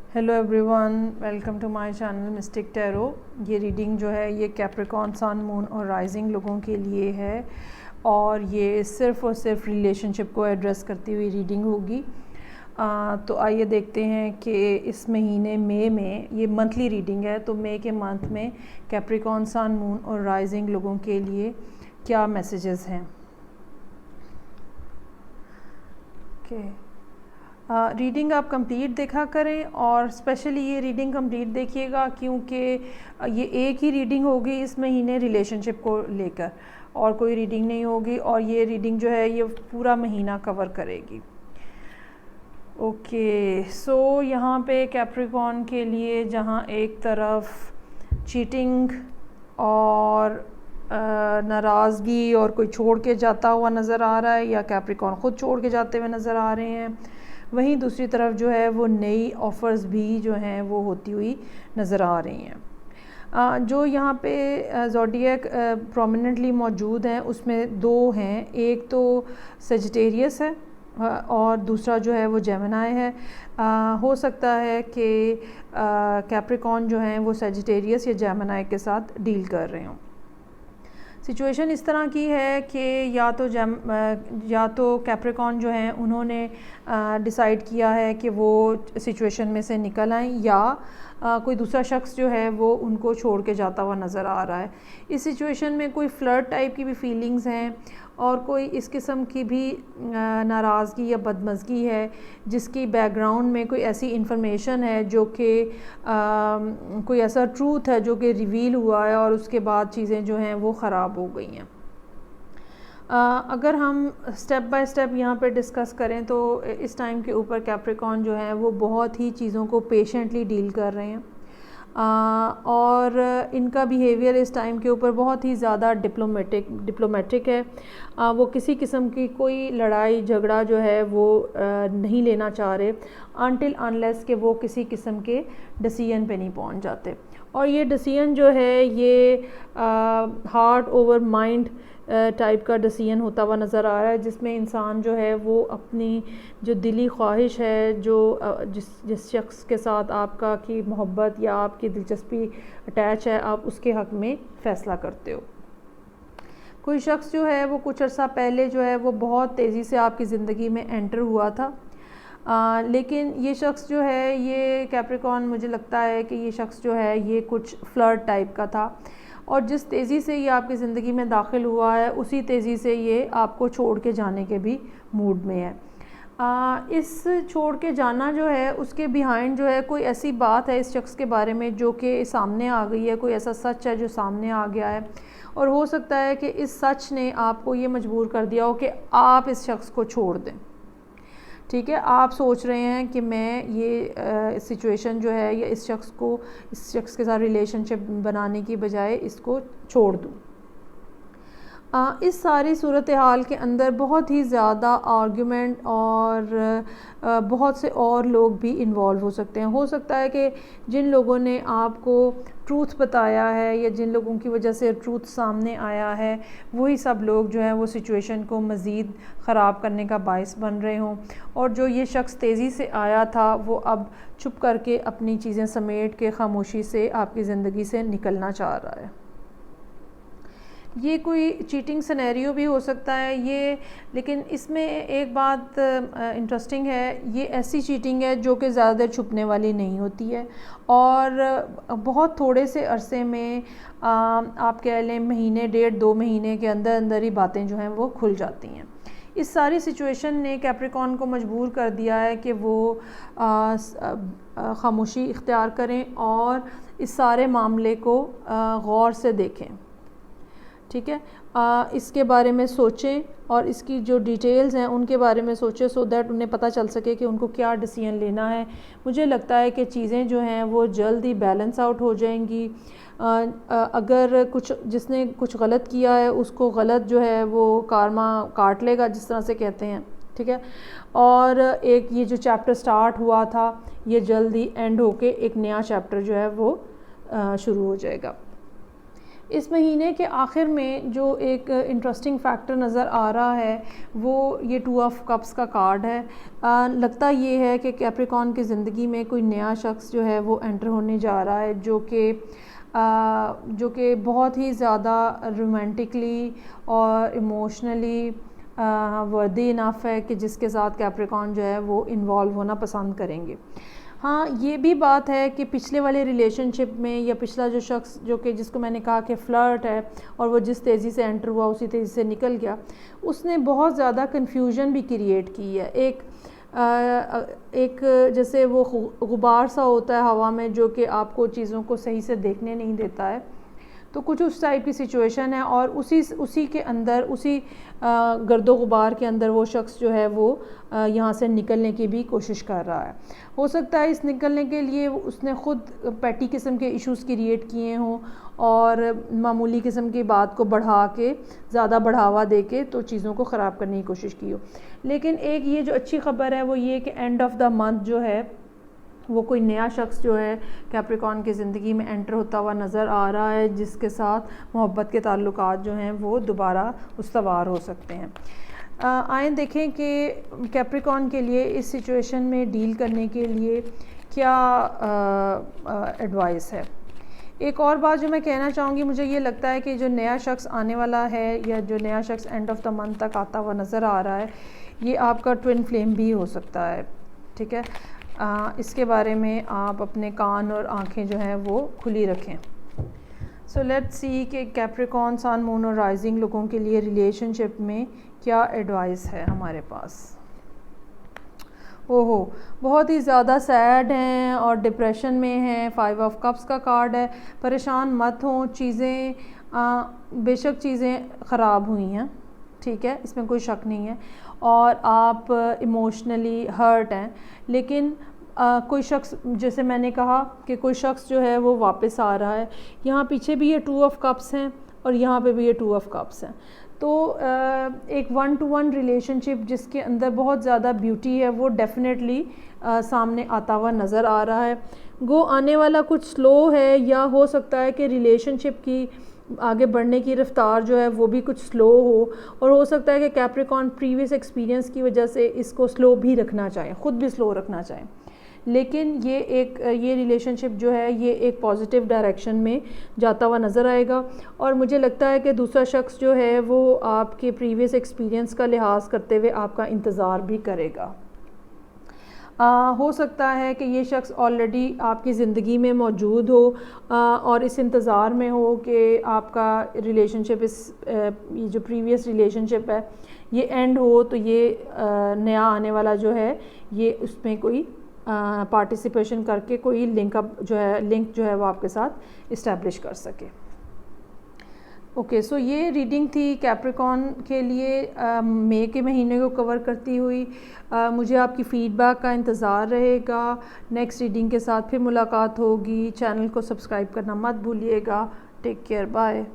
Hello everyone, welcome to my channel mystic tarot. ये reading जो है ये कैप्रिकॉर्न, सन, मून और राइजिंग लोगों के लिए है और ये सिर्फ़ और सिर्फ रिलेशनशिप को एड्रेस करती हुई रीडिंग होगी। तो आइए देखते हैं कि इस महीने मई में, ये मंथली रीडिंग है, तो मई के मंथ में कैप्रिकॉर्न, सन, मून और राइजिंग लोगों के लिए क्या मैसेजेस हैं। रीडिंग आप कंप्लीट देखा करें और स्पेशली ये रीडिंग कंप्लीट देखिएगा क्योंकि ये एक ही रीडिंग होगी इस महीने रिलेशनशिप को लेकर, और कोई रीडिंग नहीं होगी, और ये रीडिंग जो है ये पूरा महीना कवर करेगी। ओके, सो यहाँ पे कैप्रिकॉर्न के लिए जहाँ एक तरफ चीटिंग और नाराज़गी और कोई छोड़ के जाता हुआ नज़र आ रहा है, या कैप्रिकॉर्न ख़ुद छोड़ के जाते हुए नज़र आ रहे हैं, वहीं दूसरी तरफ जो है वो नई ऑफ़र्स भी जो हैं वो होती हुई नज़र आ रही हैं। जो यहाँ पे ज़ोडिएक प्रोमिनेंटली मौजूद हैं उसमें दो हैं, एक तो सजिटेरियस है और दूसरा जो है वो जेमिनी है। हो सकता है कि कैप्रिकॉर्न जो हैं वो सजिटेरियस या जेमिनी के साथ डील कर रहे हों। सिचुएशन इस तरह की है कि या तो कैप्रिकॉर्न जो हैं उन्होंने डिसाइड किया है कि वो सिचुएशन में से निकल आएँ, या कोई दूसरा शख्स जो है वो उनको छोड़ के जाता हुआ नज़र आ रहा है। इस सिचुएशन में कोई फ्लर्ट टाइप की भी फीलिंग्स हैं और कोई इस किस्म की भी नाराज़गी या बदमज़गी है जिसकी बैकग्राउंड में कोई ऐसी इंफॉर्मेशन है जो कि कोई ऐसा ट्रूथ है जो कि रिवील हुआ है और उसके बाद चीज़ें जो हैं वो ख़राब हो गई हैं। अगर हम स्टेप बाय स्टेप यहाँ पे डिस्कस करें तो इस टाइम के ऊपर कैप्रिकॉर्न जो है वो बहुत ही चीज़ों को पेशेंटली डील कर रहे हैं और इनका बिहेवियर इस टाइम के ऊपर बहुत ही ज़्यादा डिप्लोमेटिक है। वो किसी किस्म की कोई लड़ाई झगड़ा जो है वो नहीं लेना चाह रहे अनटिल अनलेस के वो किसी किस्म के डिसीजन पे नहीं पहुंच जाते। और ये डिसीजन जो है ये हार्ट ओवर माइंड टाइप का डिसीजन होता हुआ नज़र आ रहा है, जिसमें इंसान जो है वो अपनी जो दिली ख्वाहिश है, जो जिस शख्स के साथ आपका की मोहब्बत या आपकी दिलचस्पी अटैच है, आप उसके हक़ में फ़ैसला करते हो। कोई शख्स जो है वो कुछ अर्सा पहले जो है वो बहुत तेज़ी से आपकी ज़िंदगी में एंटर हुआ था, लेकिन ये शख्स जो है ये कैप्रिकॉर्न, मुझे लगता है कि ये शख्स जो है ये कुछ फ्लर्ट टाइप का था और जिस तेज़ी से ये आपकी ज़िंदगी में दाखिल हुआ है उसी तेज़ी से ये आपको छोड़ के जाने के भी मूड में है। इस छोड़ के जाना जो है उसके बिहाइंड जो है कोई ऐसी बात है इस शख्स के बारे में जो कि सामने आ गई है, कोई ऐसा सच है जो सामने आ गया है, और हो सकता है कि इस सच ने आपको ये मजबूर कर दिया हो कि आप इस शख्स को छोड़ दें। ठीक है, आप सोच रहे हैं कि मैं ये सिचुएशन जो है या इस शख्स के साथ रिलेशनशिप बनाने की बजाय इसको छोड़ दूँ। इस सारी सूरत हाल के अंदर बहुत ही ज़्यादा आर्गुमेंट और बहुत से और लोग भी इन्वॉल्व हो सकते हैं। हो सकता है कि जिन लोगों ने आपको ट्रूथ बताया है या जिन लोगों की वजह से ट्रूथ सामने आया है वही सब लोग जो है वो सिचुएशन को मज़ीद ख़राब करने का बायस बन रहे हों, और जो ये शख्स तेज़ी से आया था वो अब चुप करके अपनी चीज़ें समेट के खामोशी से आपकी ज़िंदगी से निकलना चाह रहा है। ये कोई चीटिंग सिनेरियो भी हो सकता है ये, लेकिन इसमें एक बात इंटरेस्टिंग है, ये ऐसी चीटिंग है जो कि ज़्यादा देर छुपने वाली नहीं होती है और बहुत थोड़े से अरसे में आप कह लें महीने, 1.5-2 महीने के अंदर अंदर ही बातें जो हैं वो खुल जाती हैं। इस सारी सिचुएशन ने कैप्रिकॉर्न को मजबूर कर दिया है कि वो खामोशी इख्तियार करें और इस सारे मामले को गौर से देखें। ठीक है, इसके बारे में सोचें और इसकी जो डिटेल्स हैं उनके बारे में सोचें, सो दैट उन्हें पता चल सके कि उनको क्या डिसीजन लेना है। मुझे लगता है कि चीज़ें जो हैं वो जल्द ही बैलेंस आउट हो जाएंगी। अगर जिसने कुछ गलत किया है उसको गलत जो है वो कारमा काट लेगा, जिस तरह से कहते हैं। ठीक है, और एक ये जो चैप्टर स्टार्ट हुआ था ये जल्द ही एंड होके एक नया चैप्टर जो है वो शुरू हो जाएगा। इस महीने के आखिर में जो एक इंटरेस्टिंग फैक्टर नज़र आ रहा है वो ये 2 ऑफ कप्स का कार्ड है। लगता ये है कि कैप्रिकॉर्न की ज़िंदगी में कोई नया शख्स जो है वो एंटर होने जा रहा है जो कि बहुत ही ज़्यादा रोमांटिकली और इमोशनली वर्दी इनफ है कि जिसके साथ कैप्रिकॉर्न जो है वो इन्वॉल्व होना पसंद करेंगे। हाँ, ये भी बात है कि पिछले वाले रिलेशनशिप में या पिछला जो शख्स जो कि जिसको मैंने कहा कि फ्लर्ट है और वो जिस तेज़ी से एंटर हुआ उसी तेज़ी से निकल गया, उसने बहुत ज़्यादा कन्फ्यूजन भी क्रिएट की है। एक जैसे वो गुबार सा होता है हवा में जो कि आपको चीज़ों को सही से देखने नहीं देता है, तो कुछ उस टाइप की सिचुएशन है और उसी के अंदर उसी गर्दो गुबार के अंदर वो शख्स जो है वो यहाँ से निकलने की भी कोशिश कर रहा है। हो सकता है इस निकलने के लिए उसने ख़ुद पैटी किस्म के इश्यूज़ क्रिएट किए हों और मामूली किस्म की बात को बढ़ा के ज़्यादा बढ़ावा दे के तो चीज़ों को ख़राब करने की कोशिश की हो। लेकिन एक ये जो अच्छी ख़बर है वो ये कि एंड ऑफ द मंथ जो है वो कोई नया शख्स जो है कैप्रिकॉर्न की ज़िंदगी में एंटर होता हुआ नज़र आ रहा है, जिसके साथ मोहब्बत के ताल्लुकात जो हैं वो दोबारा उस्तवार हो सकते हैं। आए देखें कि कैप्रिकॉर्न के लिए इस सिचुएशन में डील करने के लिए क्या एडवाइस है। एक और बात जो मैं कहना चाहूँगी, मुझे ये लगता है कि जो नया शख्स आने वाला है या जो नया शख्स एंड ऑफ द मंथ तक आता हुआ नज़र आ रहा है, ये आपका ट्विन फ्लेम भी हो सकता है। ठीक है, इसके बारे में आप अपने कान और आँखें जो हैं वो खुली रखें। सो लेट्स सी कि कैप्रिकॉर्न, सन, मून और राइजिंग लोगों के लिए रिलेशनशिप में क्या एडवाइस है हमारे पास। ओहो, बहुत ही ज़्यादा सैड हैं और डिप्रेशन में हैं। 5 ऑफ कप्स का कार्ड है। परेशान मत हों, चीज़ें बेशक चीज़ें ख़राब हुई हैं, ठीक है, इसमें कोई शक नहीं है, और आप इमोशनली हर्ट हैं, लेकिन कोई शख्स, जैसे मैंने कहा कि कोई शख्स जो है वो वापस आ रहा है। यहाँ पीछे भी ये 2 ऑफ कप्स हैं और यहाँ पे भी ये 2 ऑफ कप्स हैं। तो एक 1-to-1 रिलेशनशिप जिसके अंदर बहुत ज़्यादा ब्यूटी है वो डेफिनेटली सामने आता हुआ नज़र आ रहा है। गो आने वाला कुछ स्लो है, या हो सकता है कि रिलेशनशिप की आगे बढ़ने की रफ्तार जो है वो भी कुछ स्लो हो, और हो सकता है कि कैप्रिकॉर्न प्रीवियस एक्सपीरियंस की वजह से इसको स्लो भी रखना चाहें, ख़ुद भी स्लो रखना चाहें। लेकिन ये रिलेशनशिप जो है ये एक पॉजिटिव डायरेक्शन में जाता हुआ नज़र आएगा, और मुझे लगता है कि दूसरा शख्स जो है वो आपके प्रीवियस एक्सपीरियंस का लिहाज करते हुए आपका इंतज़ार भी करेगा। हो सकता है कि ये शख्स ऑलरेडी आपकी ज़िंदगी में मौजूद हो और इस इंतज़ार में हो कि आपका रिलेशनशिप ये जो प्रीवियस रिलेशनशिप है ये एंड हो, तो ये नया आने वाला जो है ये उसमें कोई पार्टिसिपेशन करके कोई लिंक जो है वो आपके साथ इस्टेब्लिश कर सके। ओके, सो ये रीडिंग थी कैप्रिकॉर्न के लिए मई के महीने को कवर करती हुई। मुझे आपकी फ़ीडबैक का इंतज़ार रहेगा। नेक्स्ट रीडिंग के साथ फिर मुलाकात होगी। चैनल को सब्सक्राइब करना मत भूलिएगा। Take care, bye.